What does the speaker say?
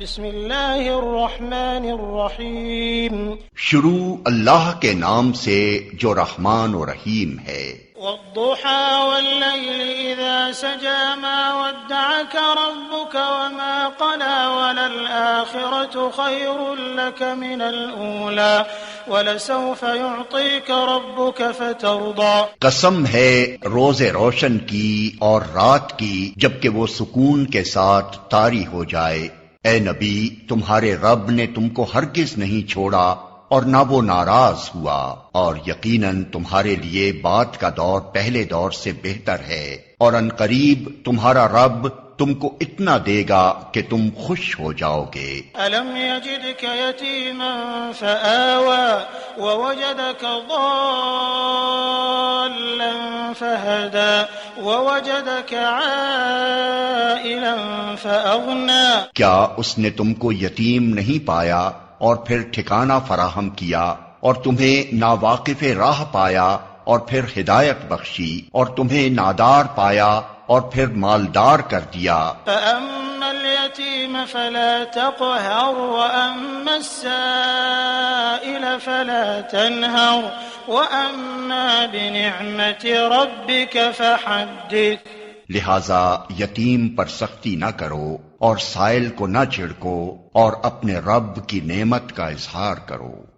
بسم اللہ الرحمن الرحیم شروع اللہ کے نام سے جو رحمان و رحیم ہے۔ والضحى والليل إذا سجى ما ودعك ربك وما قلى وللآخرة خير لك من الأولى وَلَسَوْفَ يُعْطِيكَ رَبُّكَ فَتَرْضَى۔ قسم ہے روز روشن کی اور رات کی جبکہ وہ سکون کے ساتھ طاری ہو جائے۔ اے نبی، تمہارے رب نے تم کو ہرگز نہیں چھوڑا اور نہ وہ ناراض ہوا، اور یقیناً تمہارے لیے بعد کا دور پہلے دور سے بہتر ہے، اور ان قریب تمہارا رب تم کو اتنا دے گا کہ تم خوش ہو جاؤ گے۔ أَلَمْ يَجِدْكَ يَتِيمًا فَآوَى وَوَجَدَكَ ضَالًّا فَهَدَى وَوَجَدَكَ عَائِلًا فَأَغْنَى۔ کیا اس نے تم کو یتیم نہیں پایا اور پھر ٹھکانہ فراہم کیا، اور تمہیں ناواقف راہ پایا اور پھر ہدایت بخشی، اور تمہیں نادار پایا اور پھر مالدار کر دیا۔ فَأَمَّا الْيَتِيمَ فَلَا تَقْهَرْ وَأَمَّا السَّائِلَ فَلَا تَنْهَرْ وَأَمَّا بِنِعْمَةِ رَبِّكَ فَحَدِّثْ۔ لہذا یتیم پر سختی نہ کرو اور سائل کو نہ جھڑکو، اور اپنے رب کی نعمت کا اظہار کرو۔